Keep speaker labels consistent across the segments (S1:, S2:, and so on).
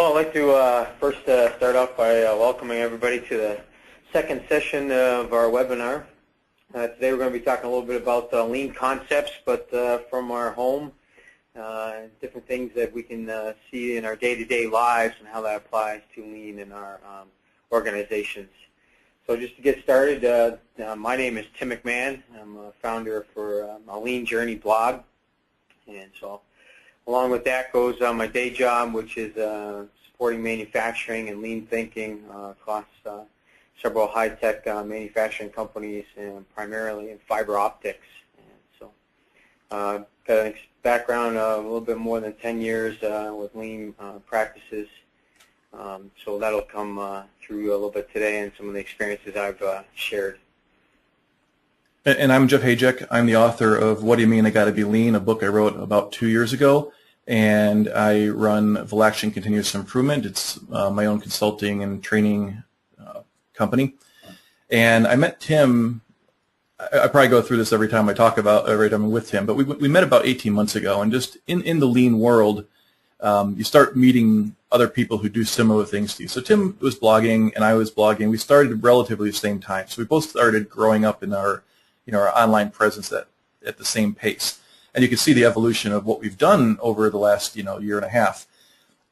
S1: Well, I'd like to first start off by welcoming everybody to the second session of our webinar. Today we're going to be talking a little bit about lean concepts, but from our home, different things that we can see in our day-to-day lives and how that applies to lean in our organizations. So just to get started, my name is Tim McMahon. I'm a founder for a Lean Journey blog, and so along with that goes my day job, which is supporting manufacturing and lean thinking across several high-tech manufacturing companies, and primarily in fiber optics. And so, got a background of a little bit more than 10 years with lean practices. So that'll come through a little bit today and some of the experiences I've shared.
S2: And I'm Jeff Hajek. I'm the author of What Do You Mean I Gotta Be Lean, a book I wrote about 2 years ago. And I run Velaction Continuous Improvement. It's my own consulting and training company. And I met Tim, I probably go through this every time I'm with Tim, but we met about 18 months ago. And just in the lean world, you start meeting other people who do similar things to you. So Tim was blogging and I was blogging. We started relatively the same time. So we both started growing up in our online presence at the same pace. And you can see the evolution of what we've done over the last year and a half.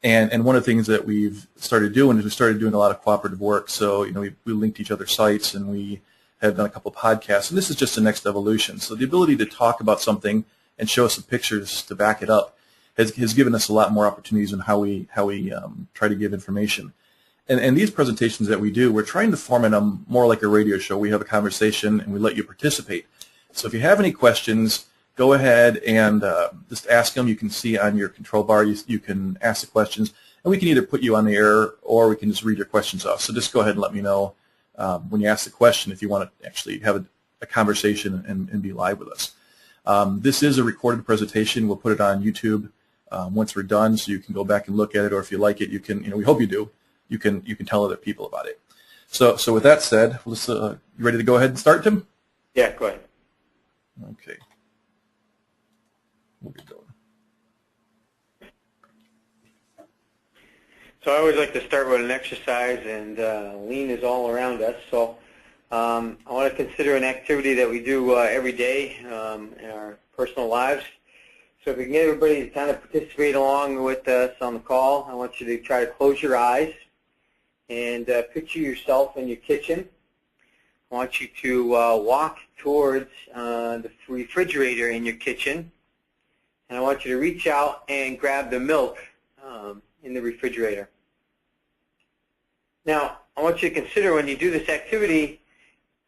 S2: And one of the things that we've started doing is we started doing a lot of cooperative work. So we linked each other's sites and we have done a couple of podcasts. And this is just the next evolution. So the ability to talk about something and show us some pictures to back it up has given us a lot more opportunities in how we try to give information. And these presentations that we do, we're trying to format them more like a radio show. We have a conversation and we let you participate. So if you have any questions, go ahead and just ask them. You can see on your control bar, you can ask the questions, and we can either put you on the air or we can just read your questions off. So just go ahead and let me know when you ask the question if you want to actually have a conversation and be live with us. This is a recorded presentation. We'll put it on YouTube once we're done, so you can go back and look at it, or if you like it, you can. We hope you do. You can tell other people about it. So with that said, you ready to go ahead and start, Tim?
S1: Yeah, go ahead.
S2: Okay. We'll get going.
S1: So I always like to start with an exercise, and lean is all around us. So I want to consider an activity that we do every day in our personal lives. So if we can get everybody to kind of participate along with us on the call, I want you to try to close your eyes and picture yourself in your kitchen. I want you to walk towards the refrigerator in your kitchen. And I want you to reach out and grab the milk in the refrigerator. Now, I want you to consider when you do this activity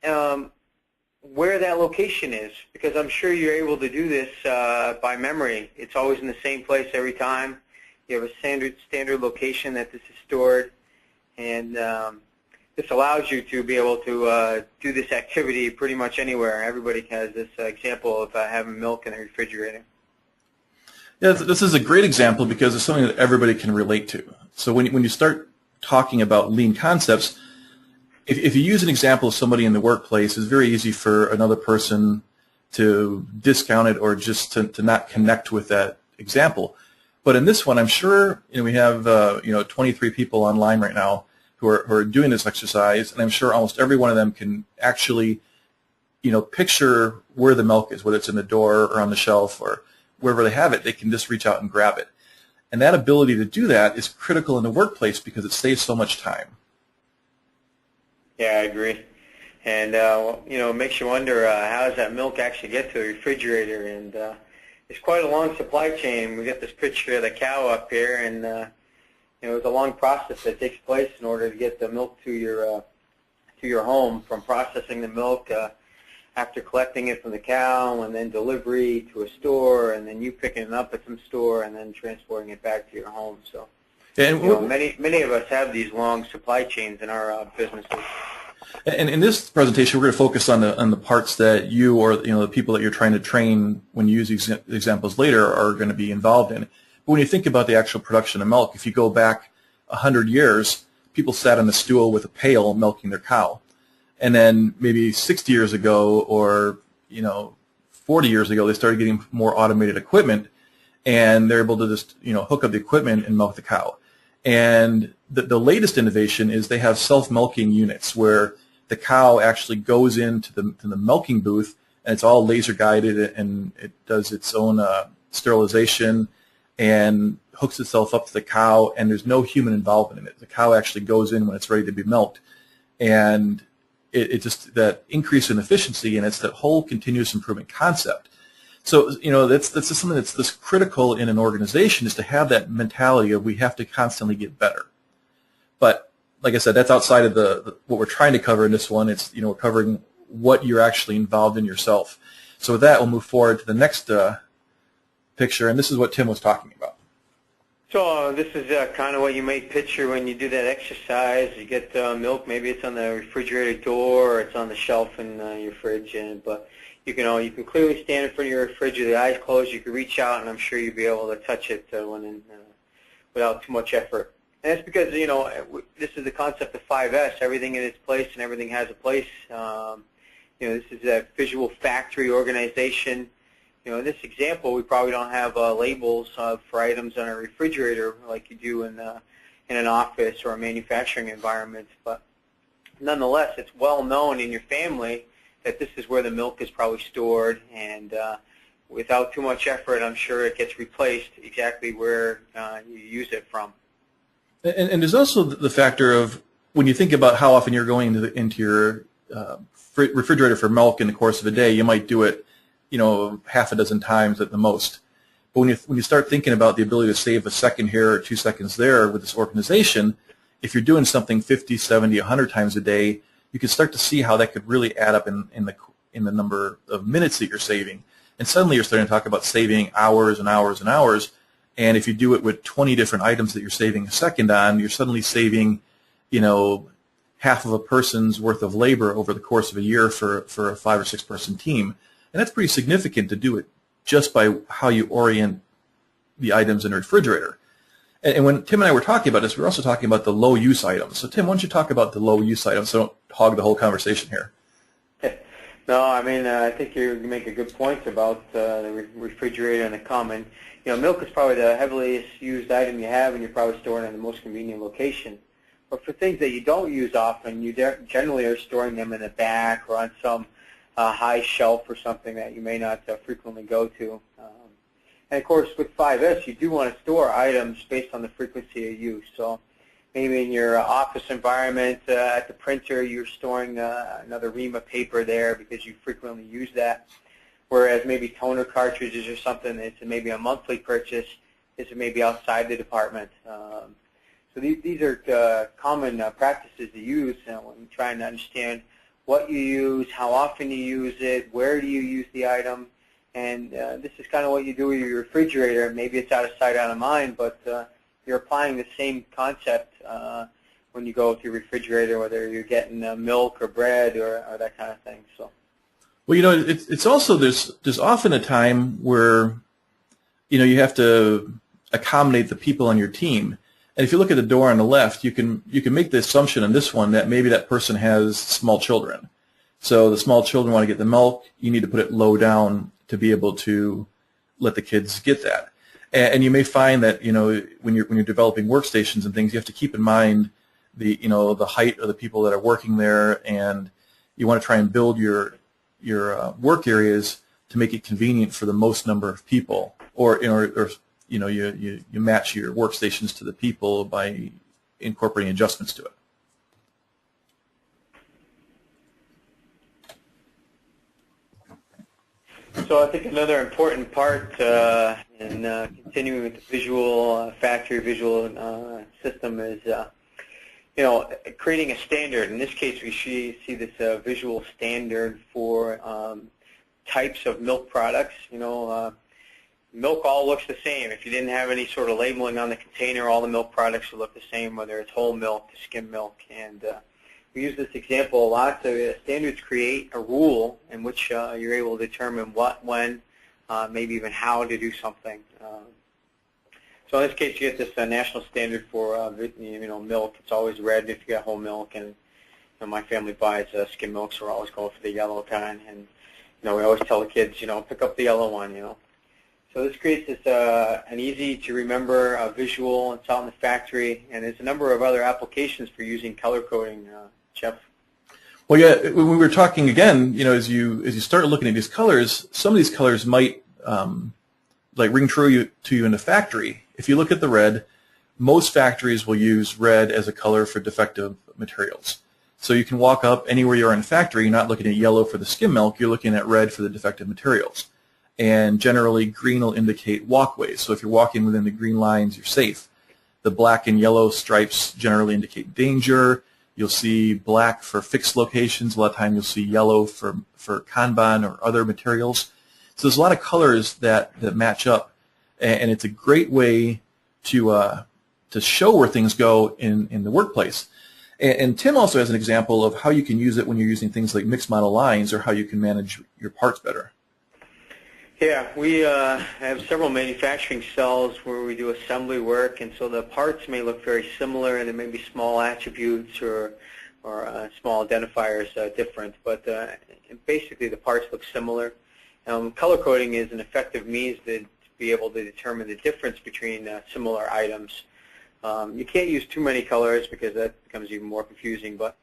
S1: where that location is, because I'm sure you're able to do this by memory. It's always in the same place every time. You have a standard location that this is stored, and this allows you to be able to do this activity pretty much anywhere. Everybody has this example of having milk in the refrigerator.
S2: Yeah, this is a great example because it's something that everybody can relate to. So when you start talking about lean concepts, if you use an example of somebody in the workplace, it's very easy for another person to discount it or just to not connect with that example. But in this one, I'm sure we have 23 people online right now who are doing this exercise, and I'm sure almost every one of them can actually picture where the milk is, whether it's in the door or on the shelf or wherever they have it. They can just reach out and grab it. And that ability to do that is critical in the workplace because it saves so much time.
S1: Yeah, I agree. And, it makes you wonder how does that milk actually get to the refrigerator? And it's quite a long supply chain. We got this picture of the cow up here, and it's a long process that takes place in order to get the milk to your home, from processing the milk after collecting it from the cow, and then delivery to a store, and then you picking it up at some store, and then transporting it back to your home. So, many of us have these long supply chains in our businesses.
S2: And in this presentation, we're going to focus on the parts that you or the people that you're trying to train when you use these examples later are going to be involved in. But when you think about the actual production of milk, if you go back 100 years, people sat on a stool with a pail milking their cow. And then maybe 60 years ago or 40 years ago, they started getting more automated equipment, and they're able to just hook up the equipment and milk the cow. And the latest innovation is they have self-milking units where the cow actually goes into the milking booth, and it's all laser guided, and it does its own sterilization and hooks itself up to the cow, and there's no human involvement in it. The cow actually goes in when it's ready to be milked. And it just, that increase in efficiency, and it's that whole continuous improvement concept. So, that's just something that's this critical in an organization, is to have that mentality of we have to constantly get better. But like I said, that's outside of what we're trying to cover in this one. It's, we're covering what you're actually involved in yourself. So with that, we'll move forward to the next picture, and this is what Tim was talking about.
S1: So this is kind of what you may picture when you do that exercise. You get milk, maybe it's on the refrigerator door or it's on the shelf in your fridge, but you can clearly stand in front of your refrigerator, the eyes closed, you can reach out, and I'm sure you'll be able to touch it without too much effort. And that's because, this is the concept of 5S, everything in its place and everything has a place. This is a visual factory organization. In this example, we probably don't have labels for items on a refrigerator like you do in an office or a manufacturing environment, but nonetheless, it's well known in your family that this is where the milk is probably stored, and without too much effort, I'm sure it gets replaced exactly where you use it from.
S2: And there's also the factor of when you think about how often you're going into your refrigerator for milk in the course of a day, you might do it, half a dozen times at the most. But when you start thinking about the ability to save a second here or 2 seconds there with this organization, if you're doing something 50, 70, 100 times a day, you can start to see how that could really add up in the number of minutes that you're saving. And suddenly you're starting to talk about saving hours and hours and hours. And if you do it with 20 different items that you're saving a second on, you're suddenly saving, half of a person's worth of labor over the course of a year for a 5 or 6 person team. And that's pretty significant to do it just by how you orient the items in a refrigerator. And when Tim and I were talking about this, we were also talking about the low-use items. So, Tim, why don't you talk about the low-use items so don't hog the whole conversation here.
S1: No, I think you make a good point about the refrigerator and the common. Milk is probably the heaviest used item you have, and you're probably storing it in the most convenient location. But for things that you don't use often, you generally are storing them in the back or on some high shelf or something that you may not frequently go to. And of course, with 5S, you do want to store items based on the frequency of use. So maybe in your office environment, at the printer, you're storing another ream of paper there because you frequently use that. Whereas maybe toner cartridges or something, it's maybe a monthly purchase, is maybe outside the department. So these are common practices to use when you're trying to understand what you use, how often you use it, where do you use the item. And this is kind of what you do with your refrigerator. Maybe it's out of sight, out of mind, but you're applying the same concept when you go to your refrigerator, whether you're getting milk or bread or that kind of thing. So.
S2: Well, it's also there's often a time where you have to accommodate the people on your team. And if you look at the door on the left, you can make the assumption in this one that maybe that person has small children. So the small children want to get the milk. You need to put it low down to be able to let the kids get that. And you may find that when you're developing workstations and things, you have to keep in mind the height of the people that are working there, and you want to try and build your work areas to make it convenient for the most number of people, or you match your workstations to the people by incorporating adjustments to it.
S1: So I think another important part in continuing with the visual factory visual system is creating a standard. In this case, we see this visual standard for types of milk products. Milk all looks the same. If you didn't have any sort of labeling on the container, all the milk products would look the same, whether it's whole milk to skim milk. And we use this example a lot. So standards create a rule in which you're able to determine what, when, maybe even how to do something. So in this case, you get this national standard for milk. It's always red if you got whole milk, and my family buys skim milk, so we're always going for the yellow kind. And we always tell the kids, pick up the yellow one. So this creates this, an easy-to-remember visual. It's out in the factory, and there's a number of other applications for using color coding, Jeff.
S2: Well, yeah, when we were talking again, as you start looking at these colors, some of these colors might like ring true to you in the factory. If you look at the red, most factories will use red as a color for defective materials. So you can walk up anywhere you are in a factory, you're not looking at yellow for the skim milk, you're looking at red for the defective materials. And generally, green will indicate walkways. So if you're walking within the green lines, you're safe. The black and yellow stripes generally indicate danger. You'll see black for fixed locations. A lot of times you'll see yellow for Kanban or other materials. So there's a lot of colors that match up, and it's a great way to show where things go in the workplace. And Tim also has an example of how you can use it when you're using things like mixed model lines, or how you can manage your parts better.
S1: Yeah, we have several manufacturing cells where we do assembly work, and so the parts may look very similar, and there may be small attributes or small identifiers different, but basically the parts look similar. Color coding is an effective means to be able to determine the difference between similar items. You can't use too many colors because that becomes even more confusing, but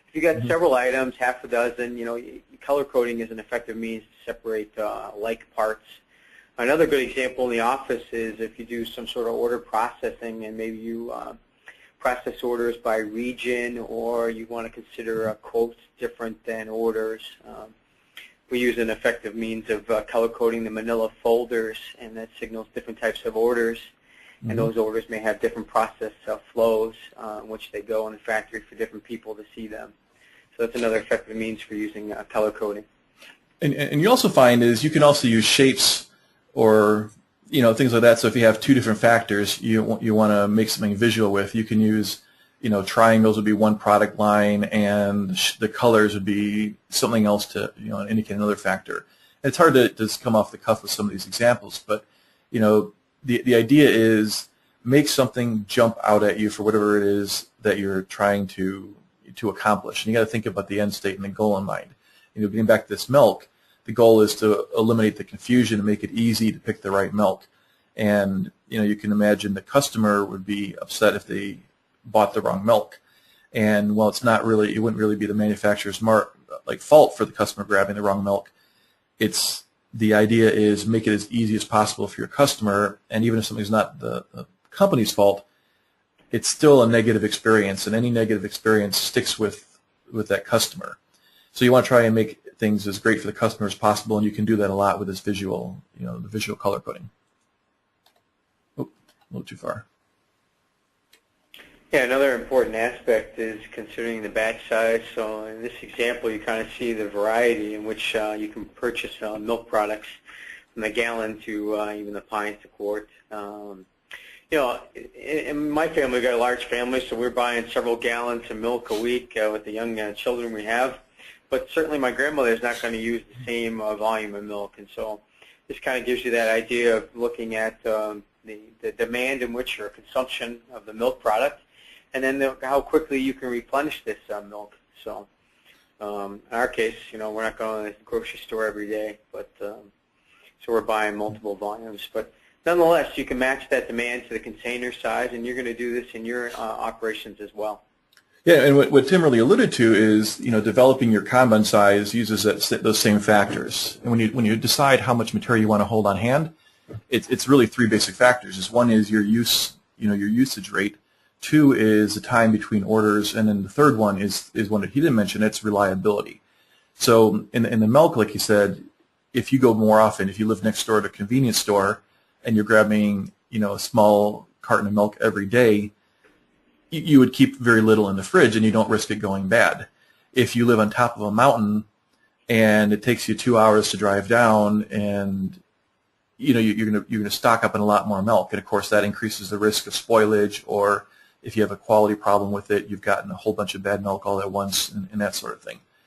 S1: if you got several items, half a dozen, color coding is an effective means to separate like parts. Another good example in the office is if you do some sort of order processing, and maybe you process orders by region, or you want to consider quotes different than orders. We use an effective means of color coding the manila folders, and that signals different types of orders. And those orders may have different process flows in which they go in the factory for different people to see them. So that's another effective means for using color coding.
S2: And you also find is you can also use shapes or things like that. So if you have two different factors you want to make something visual with, you can use triangles would be one product line, and the colors would be something else to indicate another factor. And it's hard to just come off the cuff with some of these examples, but the idea is make something jump out at you for whatever it is that you're trying to accomplish. And you got to think about the end state and the goal in mind. Getting back to this milk, the goal is to eliminate the confusion and make it easy to pick the right milk. And you can imagine the customer would be upset if they bought the wrong milk. And while it wouldn't really be the manufacturer's fault for the customer grabbing the wrong milk. The idea is make it as easy as possible for your customer, and even if something's not the company's fault, it's still a negative experience, and any negative experience sticks with that customer. So you want to try and make things as great for the customer as possible, and you can do that a lot with this visual, the visual color coding. Oh, a little too far.
S1: Yeah, another important aspect is considering the batch size. So in this example, you kind of see the variety in which you can purchase milk products, from the gallon to even the pints to quart. In my family, we've got a large family, so we're buying several gallons of milk a week with the young children we have. But certainly my grandmother is not going to use the same volume of milk, and so this kind of gives you that idea of looking at the demand in which your consumption of the milk product, and then how quickly you can replenish this milk. So in our case, we're not going to the grocery store every day, but so we're buying multiple volumes. But nonetheless, you can match that demand to the container size, and you're going to do this in your operations as well.
S2: Yeah, and what Tim really alluded to is, developing your Kanban size uses those same factors. And when you decide how much material you want to hold on hand, it's really three basic factors. One is your usage rate. Two is the time between orders, and then the third one is one that he didn't mention. It's reliability. So in the milk, like you said, if you go more often, if you live next door to a convenience store and you're grabbing a small carton of milk every day, you would keep very little in the fridge and you don't risk it going bad. If you live on top of a mountain and it takes you 2 hours to drive down, and you're gonna stock up on a lot more milk, and of course that increases the risk of spoilage, or if you have a quality problem with it, you've gotten a whole bunch of bad milk all at once, and that sort of thing.